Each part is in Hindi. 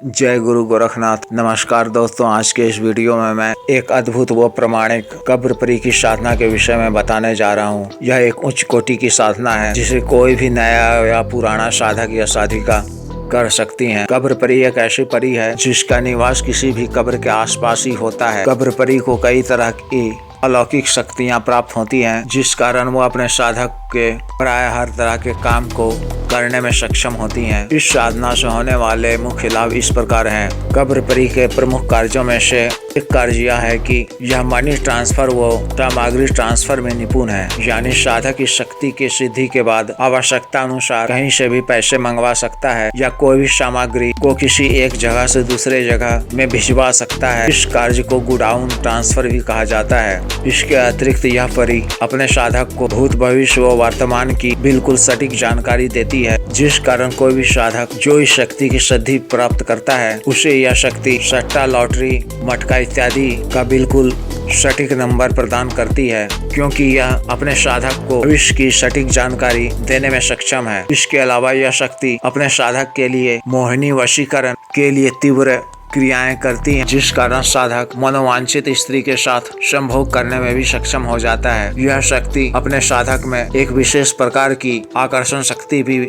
जय गुरु गोरखनाथ। नमस्कार दोस्तों, आज के इस वीडियो में मैं एक अद्भुत व प्रमाणिक कब्र परी की साधना के विषय में बताने जा रहा हूँ। यह एक उच्च कोटि की साधना है जिसे कोई भी नया या पुराना साधक या साधिका कर सकती हैं। कब्र परी एक ऐसी परी है जिसका निवास किसी भी कब्र के आसपास ही होता है। कब्र परी को कई तरह की अलौकिक शक्तियाँ प्राप्त होती हैं, जिस कारण वो अपने साधक के प्राय हर तरह के काम को करने में सक्षम होती हैं। इस साधना से होने वाले मुख्य लाभ इस प्रकार हैं। कब्र परी के प्रमुख कार्यों में से एक कार्य यह है कि यह मनी ट्रांसफर व सामग्री ट्रांसफर में निपुण है, यानी साधक की शक्ति की सिद्धि के बाद आवश्यकता अनुसार कहीं से भी पैसे मंगवा सकता है या कोई भी सामग्री को किसी एक जगह से दूसरे जगह में भिजवा सकता है। इस कार्य को गोडाउन ट्रांसफर भी कहा जाता है। इसके अतिरिक्त यह परी अपने साधक को भूत भविष्य व वर्तमान की बिल्कुल सटीक जानकारी देती है, जिस कारण कोई भी साधक जो इस शक्ति की सिद्धि प्राप्त करता है उसे यह शक्ति सट्टा, लॉटरी, मटका इत्यादि का बिल्कुल सटीक नंबर प्रदान करती है, क्योंकि यह अपने साधक को भविष्य की सटीक जानकारी देने में सक्षम है। इसके अलावा यह शक्ति अपने साधक के लिए मोहिनी वशीकरण के लिए तीव्र क्रियाएं करती हैं, जिस कारण साधक मनोवांछित स्त्री के साथ संभोग करने में भी सक्षम हो जाता है। यह शक्ति अपने साधक में एक विशेष प्रकार की आकर्षण शक्ति भी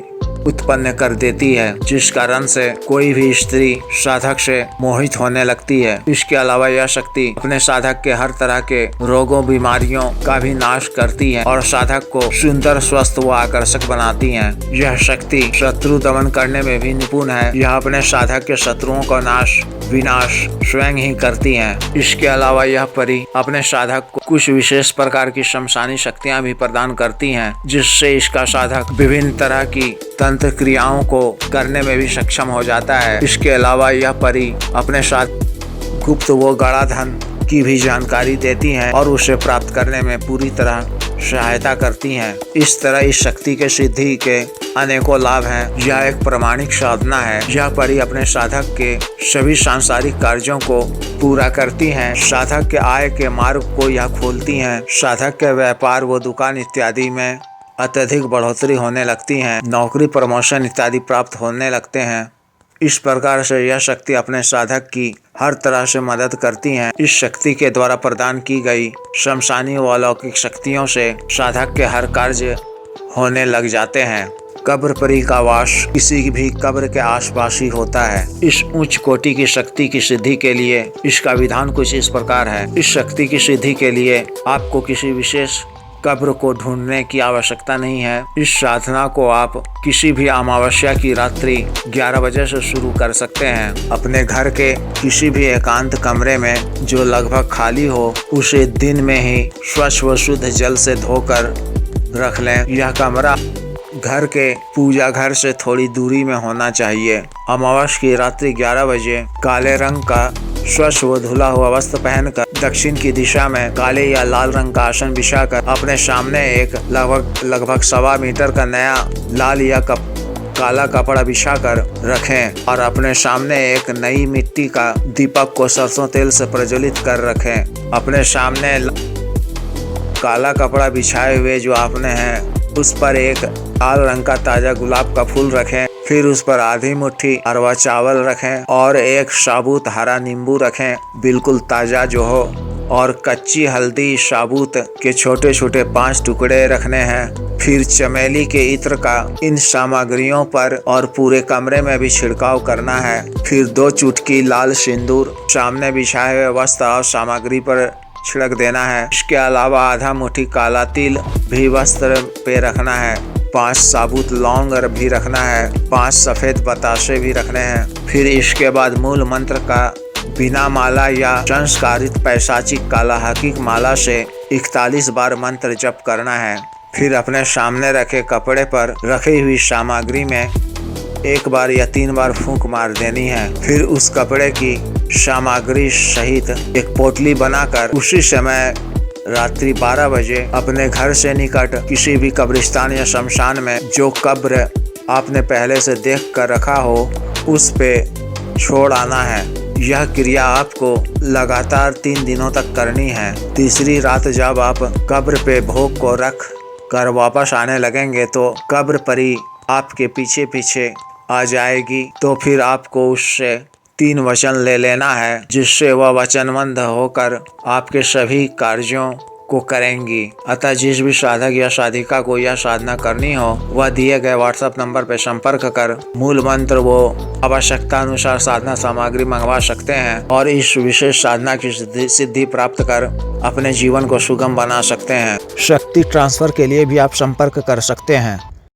उत्पन्न कर देती है, जिस कारण से कोई भी स्त्री साधक से मोहित होने लगती है। इसके अलावा यह शक्ति अपने साधक के हर तरह के रोगों बीमारियों का भी नाश करती है और साधक को सुंदर, स्वस्थ व आकर्षक बनाती है। यह शक्ति शत्रु दमन करने में भी निपुण है। यह अपने साधक के शत्रुओं का विनाश स्वयं ही करती है। इसके अलावा यह परी अपने साधक को कुछ विशेष प्रकार की शमशानी शक्तियाँ भी प्रदान करती हैं, जिससे इसका साधक विभिन्न तरह की तंत्र क्रियाओं को करने में भी सक्षम हो जाता है। इसके अलावा यह परी अपने साथ गुप्त व गाढ़ा धन की भी जानकारी देती हैं और उसे प्राप्त करने में पूरी तरह सहायता करती हैं। इस तरह इस शक्ति के सिद्धि के अनेकों लाभ हैं। यह एक प्रमाणिक साधना है। यह परी अपने साधक के सभी सांसारिक कार्यों को पूरा करती हैं। साधक के आय के मार्ग को यह खोलती हैं। साधक के व्यापार व दुकान इत्यादि में अत्यधिक बढ़ोतरी होने लगती है। नौकरी, प्रमोशन इत्यादि प्राप्त होने लगते हैं। इस प्रकार से यह शक्ति अपने साधक की हर तरह से मदद करती है। इस शक्ति के द्वारा प्रदान की गई शमशानी व अलौकिक शक्तियों से साधक के हर कार्य होने लग जाते हैं। कब्र परी का वास किसी भी कब्र के आसपास ही होता है। इस उच्च कोटि की शक्ति की सिद्धि के लिए इसका विधान कुछ इस प्रकार है। इस शक्ति की सिद्धि के लिए आपको किसी विशेष कब्र को ढूंढने की आवश्यकता नहीं है। इस साधना को आप किसी भी अमावस्या की रात्रि 11 बजे से शुरू कर सकते हैं। अपने घर के किसी भी एकांत कमरे में जो लगभग खाली हो, उसे दिन में ही स्वच्छ व शुद्ध जल से धोकर रख लें। यह कमरा घर के पूजा घर से थोड़ी दूरी में होना चाहिए। अमावस्या की रात्रि 11 बजे काले रंग का स्वच्छ व धुला हुआ वस्त्र पहनकर दक्षिण की दिशा में काले या लाल रंग का आसन बिछाकर अपने सामने एक लगभग 1.25 मीटर का नया लाल या काला कपड़ा बिछाकर रखें और अपने सामने एक नई मिट्टी का दीपक को सरसों तेल से प्रज्वलित कर रखें। अपने सामने काला कपड़ा बिछाए हुए जो आपने है, उस पर एक लाल रंग का ताजा गुलाब का फूल रखें। फिर उस पर आधी मुट्ठी अरवा चावल रखें और एक साबुत हरा नींबू रखें, बिल्कुल ताजा जो हो, और कच्ची हल्दी साबुत के छोटे छोटे 5 टुकड़े रखने हैं। फिर चमेली के इत्र का इन सामग्रियों पर और पूरे कमरे में भी छिड़काव करना है। फिर 2 चुटकी लाल सिंदूर सामने बिछाए हुए वस्त्र और सामग्री पर छिड़क देना है। इसके अलावा आधा मुट्ठी काला तिल भी वस्त्र पे रखना है। 5 साबुत लौंग भी रखना है। 5 सफेद बताशे भी रखने हैं। फिर इसके बाद मूल मंत्र का बिना माला या संस्कारित पैशाचिक काला हकीक माला से 41 बार मंत्र जप करना है। फिर अपने सामने रखे कपड़े पर रखी हुई सामग्री में 1 बार या 3 बार फूंक मार देनी है। फिर उस कपड़े की सामग्री सहित एक पोटली बनाकर उसी समय रात्रि 12 बजे अपने घर से निकट किसी भी कब्रिस्तान या शमशान में जो कब्र आपने पहले से देख कर रखा हो, उस पे छोड़ आना है। यह क्रिया आपको लगातार 3 दिनों तक करनी है। तीसरी रात जब आप कब्र पे भोग को रख कर वापस आने लगेंगे तो कब्र परी आपके पीछे पीछे आ जाएगी। तो फिर आपको उससे 3 वचन ले लेना है, जिससे वह वचनबद्ध होकर आपके सभी कार्यों को करेंगी। अतः जिस भी साधक या साधिका को यह साधना करनी हो, वह दिए गए व्हाट्सएप नंबर पर संपर्क कर मूल मंत्र वो आवश्यकता अनुसार साधना सामग्री मंगवा सकते हैं और इस विशेष साधना की सिद्धि प्राप्त कर अपने जीवन को सुगम बना सकते हैं। शक्ति ट्रांसफर के लिए भी आप संपर्क कर सकते हैं।